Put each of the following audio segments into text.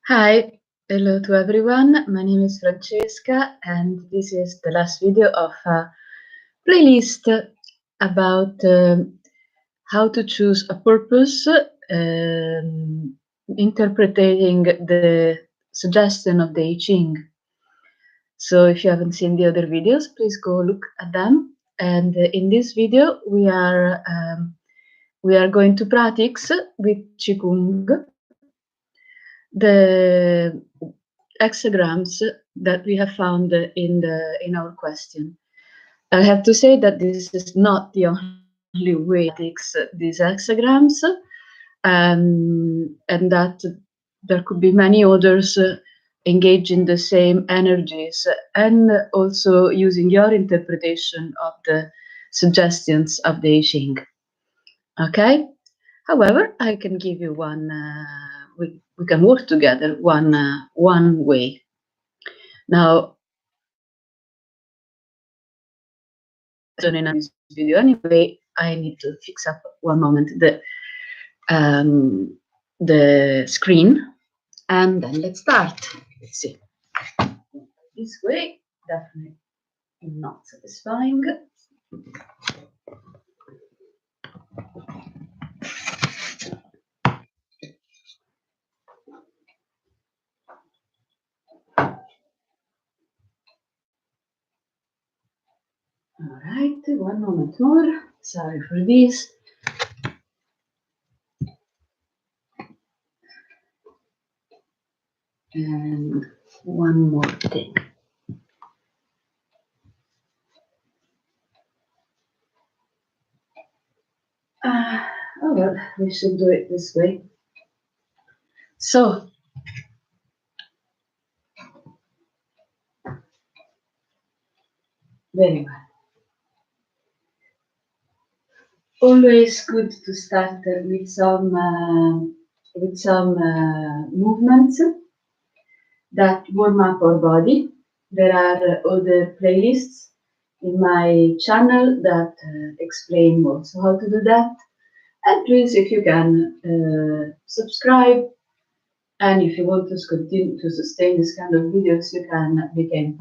Hi, hello to everyone. My name is Francesca, and this is the last video of a playlist about how to choose a purpose, interpreting the suggestion of the I Ching. So if you haven't seen the other videos, please go look at them. And in this video, we are going to practice with Ching the hexagrams that we have found in our question. I have to say that this is not the only way to fix these hexagrams, and that there could be many others engage in the same energies and also using your interpretation of the suggestions of the I Ching. Okay? However, I can give you one. We can work together one way. Now, in this video anyway, I need to fix up one moment the screen, and then let's start. Let's see. This way, definitely not satisfying. All right, one moment more. Sorry for this. And one more thing. Oh well, we should do it this way. So, very well. Always good to start with some movements that warm up our body. There are other playlists in my channel that explain also how to do that. And please, if you can, subscribe. And if you want to continue to sustain this kind of videos, you can become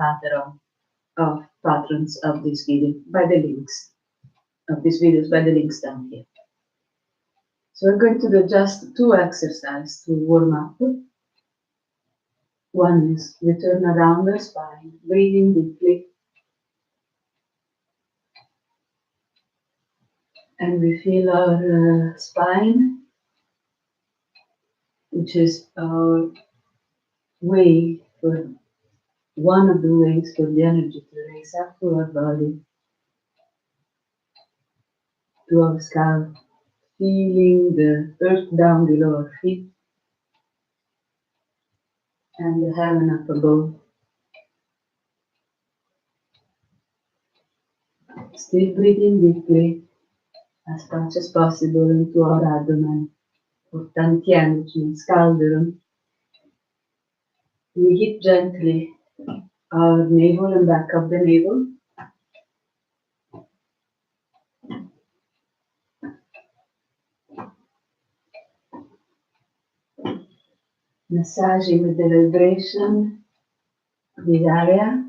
patrons of this video by the links of these videos by the links down here. So we're going to do just two exercises to warm up. One is we turn around the spine, breathing deeply, and we feel our spine, which is our way for one of the ways for the energy to raise up to our body, to our scalp, feeling the earth down below our feet and the heaven up above. Still breathing deeply as much as possible into our abdomen, or tantien, which means caldron. We hit gently our navel and back of the navel. Massaging with the vibration this area.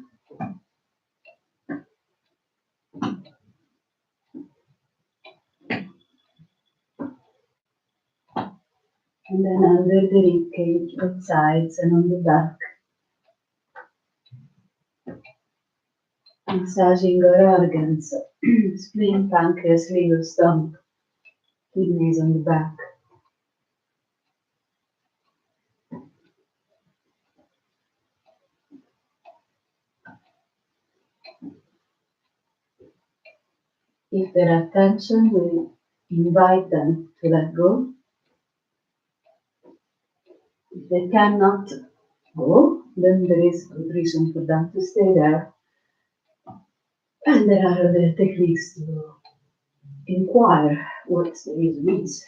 And then under the ribcage, both sides and on the back. Massaging our organs, spleen, pancreas, liver, stomach, kidneys on the back. If there are tension, we invite them to let go. If they cannot go, then there is good reason for them to stay there. And there are other techniques to inquire what the reason is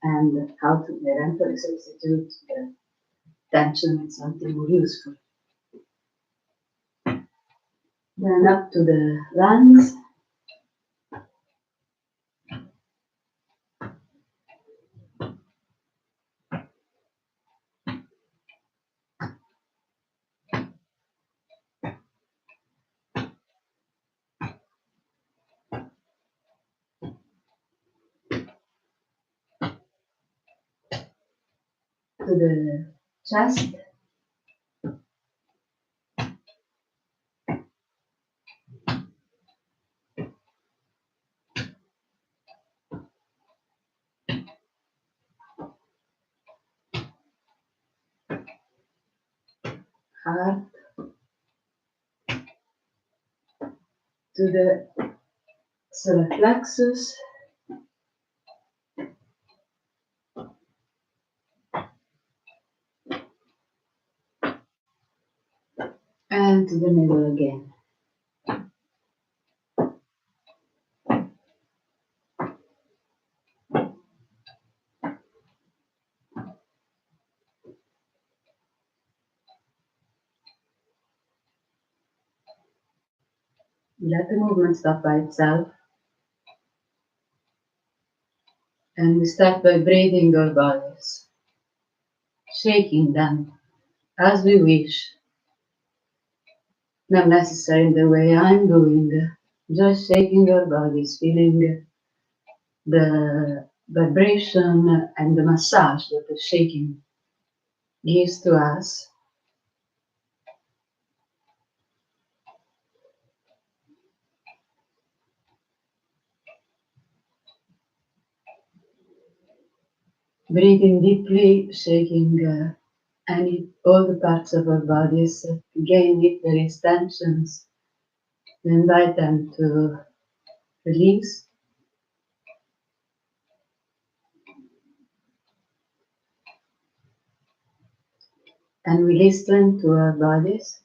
and how to mentally substitute the tension with something more useful. Then up to the lungs. to the chest. Heart to the solar plexus. And to the middle again. Let the movement stop by itself. And we start vibrating our bodies, shaking them as we wish. Not necessarily the way I'm doing, just shaking your bodies, feeling the vibration and the massage that the shaking gives to us. Breathing deeply, shaking all the parts of our bodies. Again, if there is tensions, we invite them to release. And we listen to our bodies.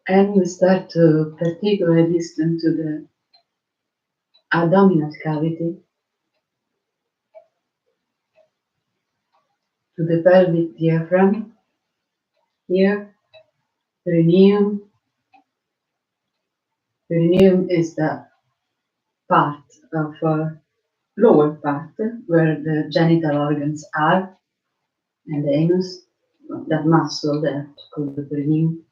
And we start to particularly listen to the abdominal cavity, to the pelvic diaphragm, here, perineum. Perineum is the part of our lower part where the genital organs are, and the anus, that muscle there called the perineum.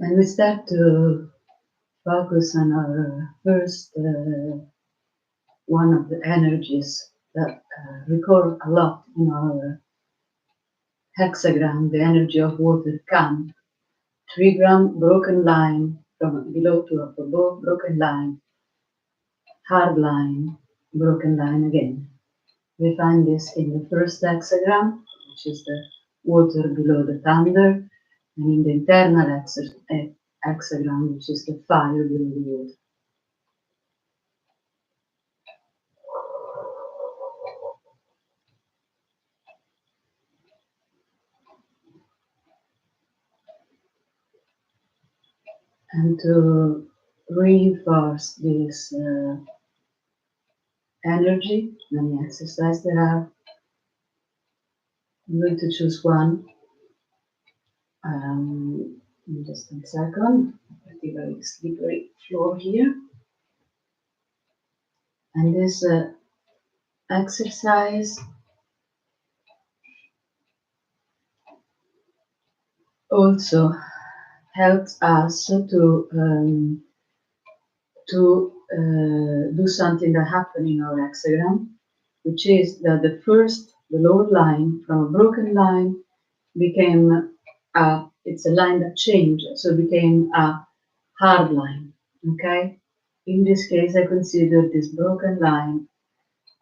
And we start to focus on our first one of the energies that recur a lot in our hexagram, the energy of water, Kan. 3-gram broken line from below to up above, broken line, hard line, broken line again. We find this in the first hexagram, which is the water below the thunder, and in the internal hexagram, which is the fire below the water. And to reinforce this energy, many exercises there are. I'm going to choose one. Just 1 second, particularly slippery floor here. And this exercise also helps us to do something that happened in our hexagram, which is that the lower line from a broken line became it's a line that changed, so it became a hard line. Okay, in this case, I consider this broken line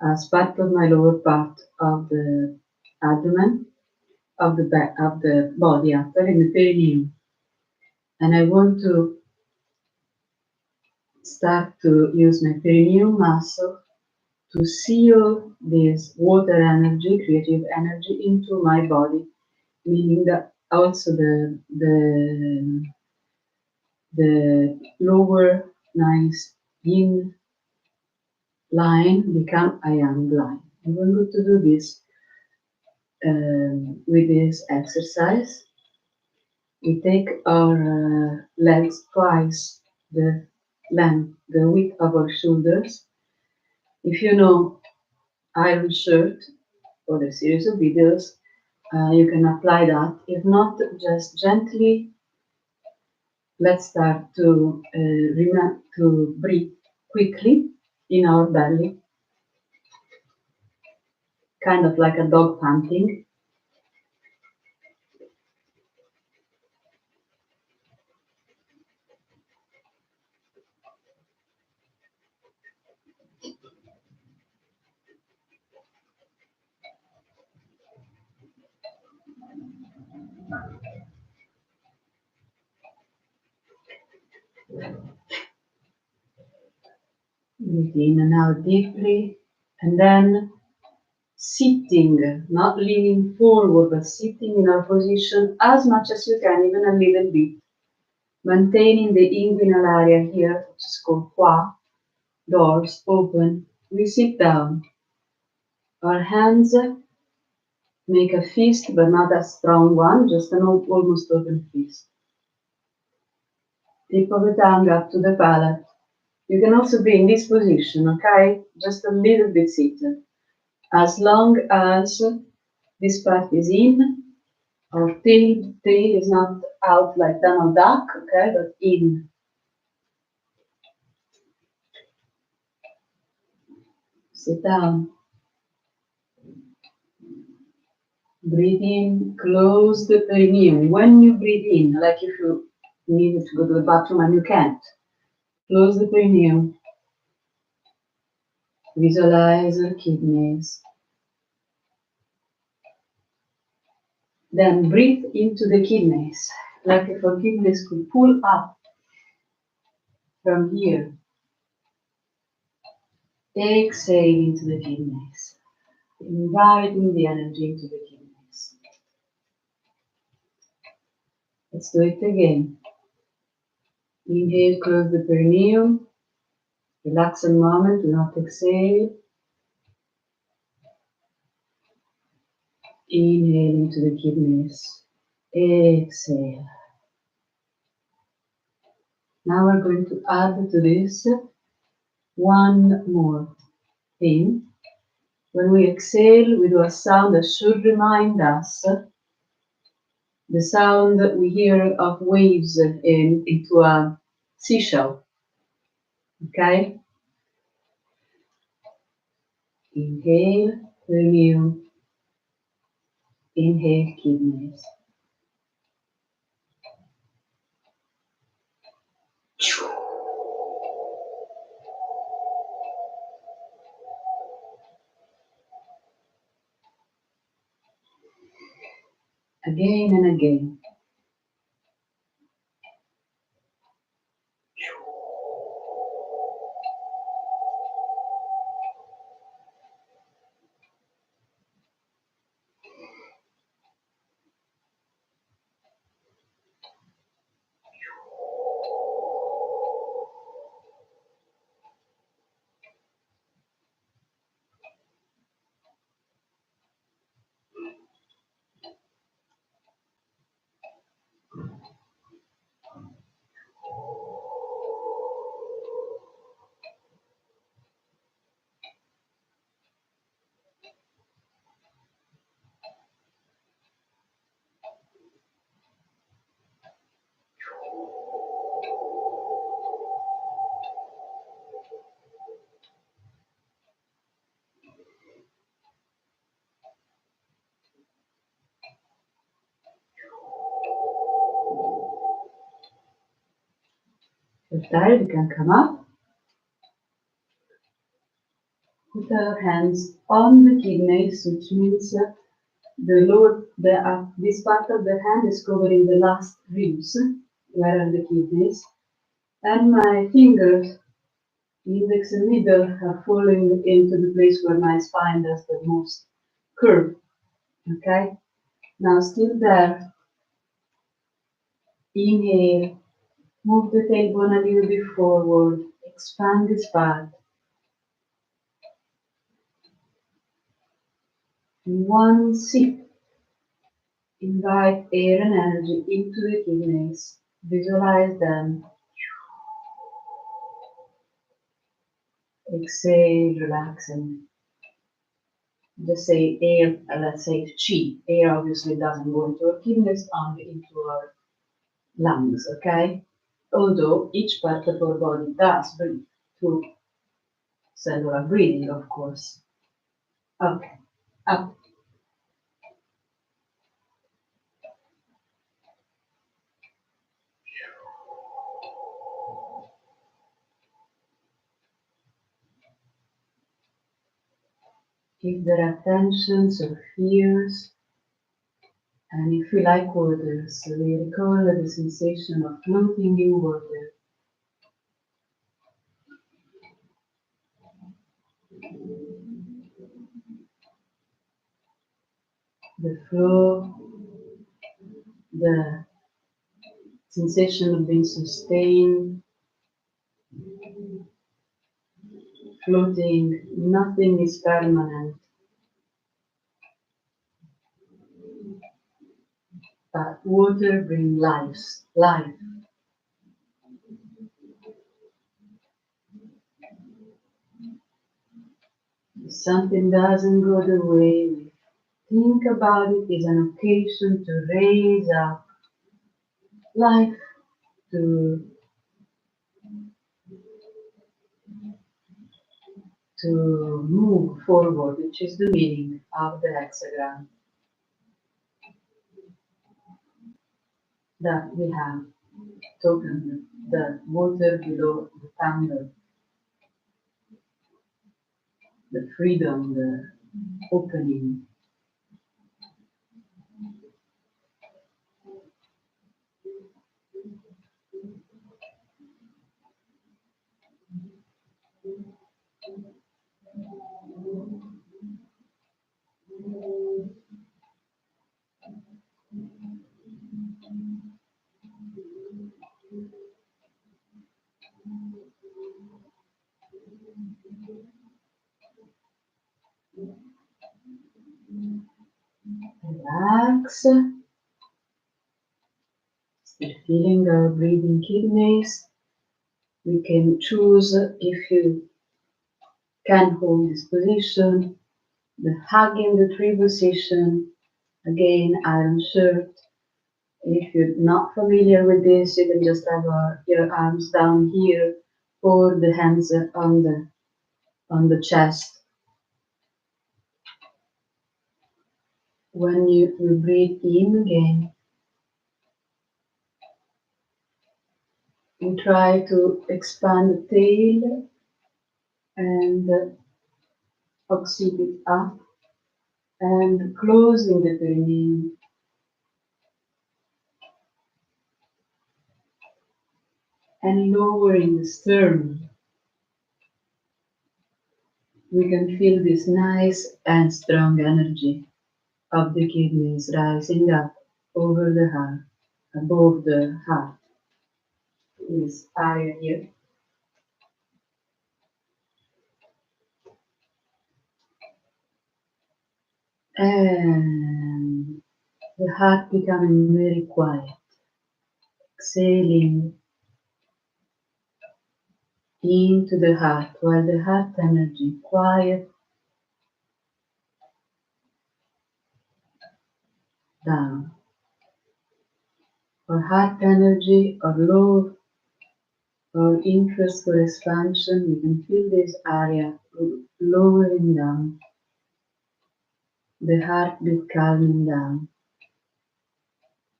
as part of my lower part of the abdomen, of the back of the body, actually in the perineum, and I want to start to use my perineum muscle to seal this water energy, creative energy, into my body, meaning that also the lower nice yin line become a yang line. And we're going to do this with this exercise. We take our legs twice the length, the width of our shoulders. If you know iron shirt or a series of videos, you can apply that. If not, just gently, let's start to breathe quickly in our belly, kind of like a dog panting. Breathe in and out deeply, and then sitting, not leaning forward, but sitting in our position as much as you can, even a little bit, maintaining the inguinal area here, which is called qua, doors open. We sit down. Our hands make a fist, but not a strong one, just an almost open fist. Tip of the tongue up to the palate. You can also be in this position, okay? Just a little bit seated. As long as this part is in, our tail is not out like Donald Duck, okay, but in. Sit down. Breathe in, close the perineum. When you breathe in, like if you needed to go to the bathroom and you can't, close the perineum. Visualize the kidneys. Then breathe into the kidneys, like if our kidneys could pull up from here. Exhale into the kidneys, inviting the energy into the kidneys. Let's do it again. Inhale, close the perineum. Relax a moment, do not exhale. Inhale into the kidneys. Exhale. Now we're going to add to this one more thing. When we exhale, we do a sound that should remind us the sound that we hear of waves into a seashell. Okay? Inhale, perineum. Inhale, kidneys. Again and again. If you're tired, you can come up. Put our hands on the kidneys, which means this part of the hand is covering the last ribs, where are the kidneys, and my fingers, index and middle, are falling into the place where my spine does the most curve. Okay? Now still there. Inhale, move the tailbone a little bit forward, expand this part. One sip. Invite air and energy into the kidneys. Visualize them. Exhale, relaxing. just say air, let's say Chi. Air obviously doesn't go into our kidneys, only into our lungs, okay? Although each part of our body does breathe through cellular breathing, of course. Okay, up. If there are tensions or fears, and if we like water, so we recall the sensation of floating in water. The flow, the sensation of being sustained, floating, nothing is permanent, but water brings life. If something doesn't go the way we think about it, is an occasion to raise up life, to move forward, which is the meaning of the hexagram that we have token, the water below the thunder, the freedom, the opening. Relax, still feeling our breathing kidneys. We can choose if you can hold this position, the hug in the tree position, again iron shirt. If you're not familiar with this, you can just have your arms down here or the hands on the chest. When you breathe in again, you try to expand the tail and occiput up and closing the perineum and lowering the sternum. We can feel this nice and strong energy of the kidneys rising up over the heart, above the heart. This area here. And the heart becoming very quiet, exhaling into the heart while the heart energy quiet down. Or heart energy or love or interest for expansion, we can feel this area lowering down, the heartbeat calming down,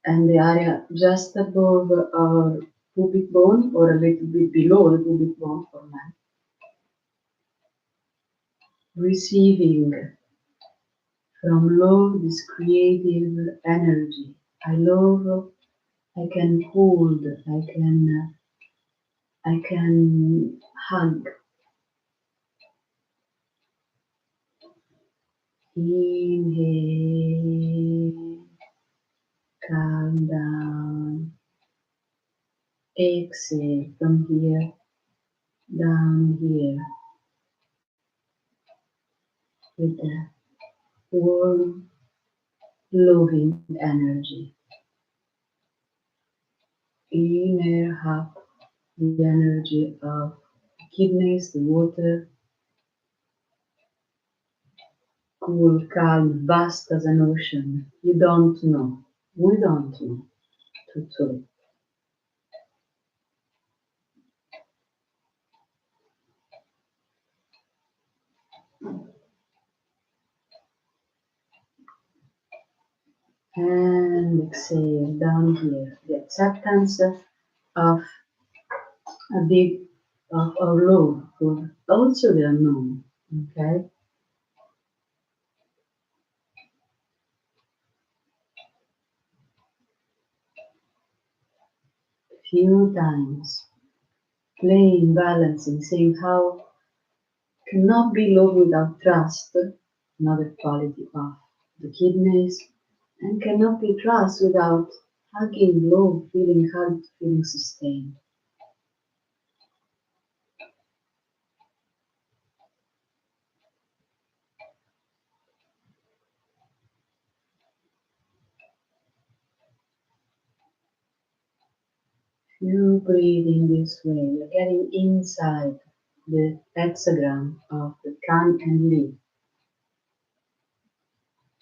and the area just above our pubic bone or a little bit below the pubic bone for men, receiving from love this creative energy. I love, I can hold, I can hug. Inhale, calm down. Exhale from here, down here, with the warm, loving energy. Inhale up the energy of the kidneys, the water, cool, calm, vast as an ocean. You don't know. We don't know. Truthfully. And exhale down here. The acceptance of a big of our love for also the unknown. Okay? Few times. Playing, balancing, saying how cannot be love without trust, another quality of the kidneys, and cannot be trust without hugging love, feeling hugged, feeling sustained. You breathe in this way, you're getting inside the hexagram of the can and leave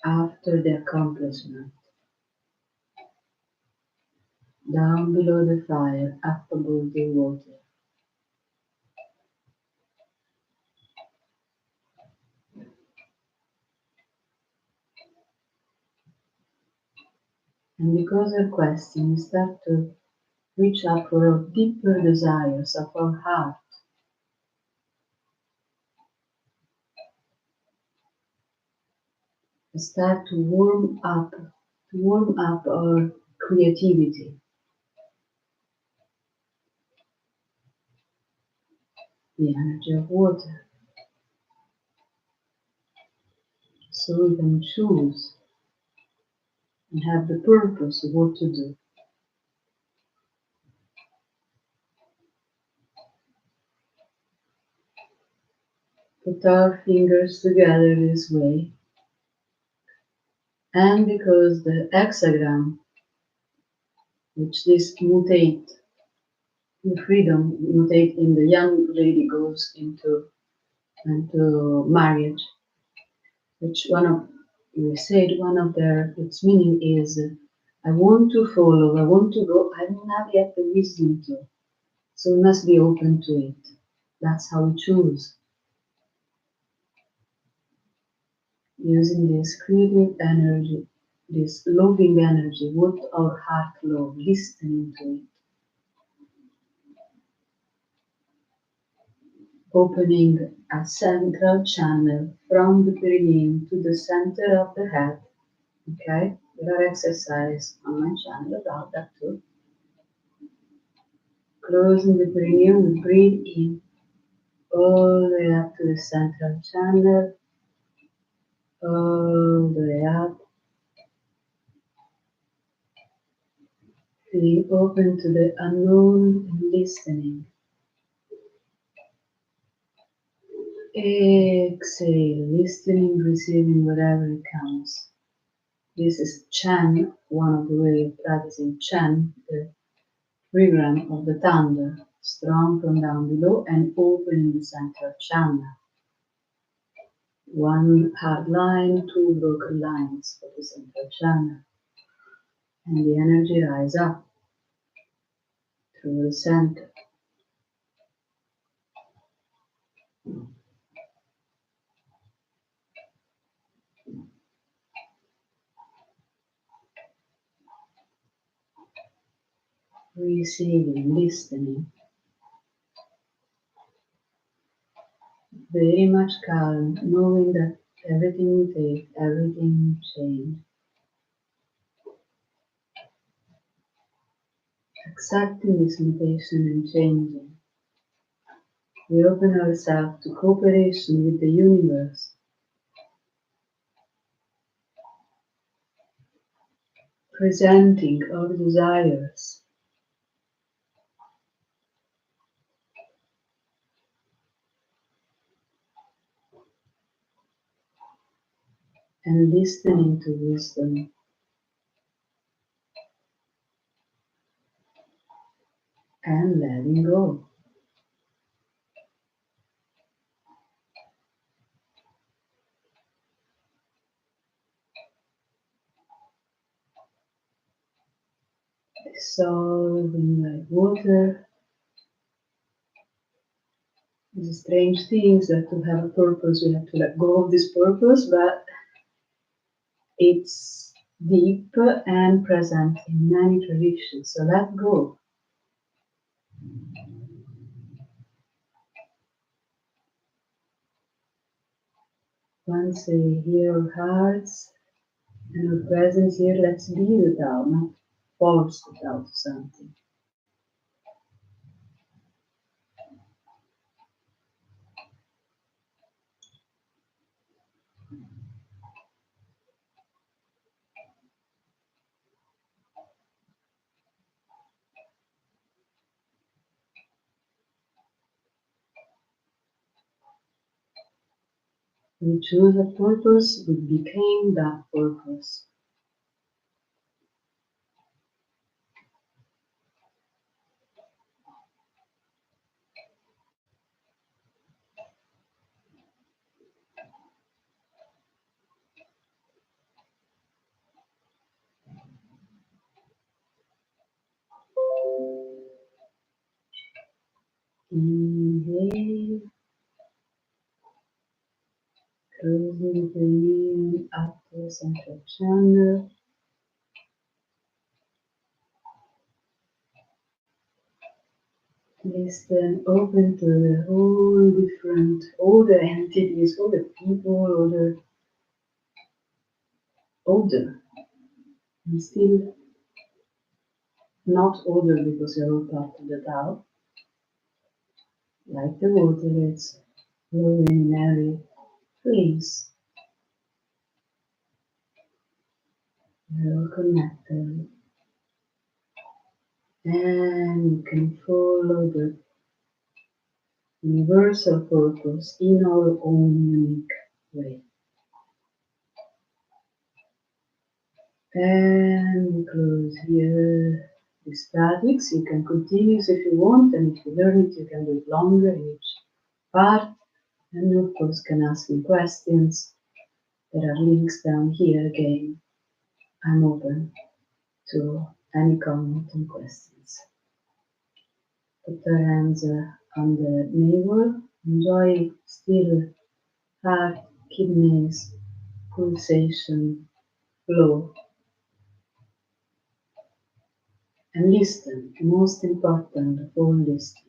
after the accomplishment. Down below the fire, up above the water. And because of question, you start to reach up for our deeper desires of our heart. You start to warm up our creativity, the energy of water, so we can choose and have the purpose of what to do. Put our fingers together this way, and because the hexagram, which this mutate in freedom, mutate in the young lady goes into marriage, which we said one of its meaning is I want to follow, I want to go, I don't have yet the wisdom to, so we must be open to it. That's how we choose. Using this creative energy, this loving energy, what our heart love, listening to it. Opening a central channel from the perineum to the center of the head. Okay, there are exercises on my channel about that too. Closing the perineum, we breathe in all the way up to the central channel, all the way up, feeling open to the unknown and listening. Exhale, listening, receiving whatever it comes. This is Chan, one of the ways of practicing Chan, the trigram of the thunder, strong from down below and open in the central channel. One hard line, two broken lines for the central channel. And the energy rise up through the center. Receiving, listening. Very much calm, knowing that everything we take, everything change. Accepting this mutation and changing. We open ourselves to cooperation with the universe. Presenting our desires. And listening to wisdom. And letting go. dissolving like water. It's a strange thing that to have a purpose, we have to let go of this purpose, but it's deep and present in many traditions, so let go. Once we hear our hearts and our presence here, let's be the Tao, not force the Tao to something. We choose a purpose, we became that purpose. Inhale, closing the new upper central channel. Listen, open to the whole different, all the entities, all the people, older, and still not older because you're all part of the Tao. Like the water, it's flowing in every place. We're all connected. And you can follow the universal purpose in our own unique way. And we close here this practice. You can continue if you want, and if you learn it, you can do it longer in each part. And you, of course, can ask me questions. There are links down here again. I'm open to any comment and questions. Put your hands on the navel. Enjoy still heart, kidneys, pulsation, flow. And listen, most important of all, listen.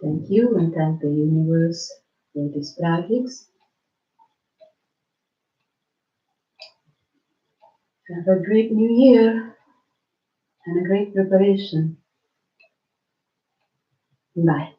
Thank you and thank the universe for this practice. Have a great new year and a great preparation. Bye.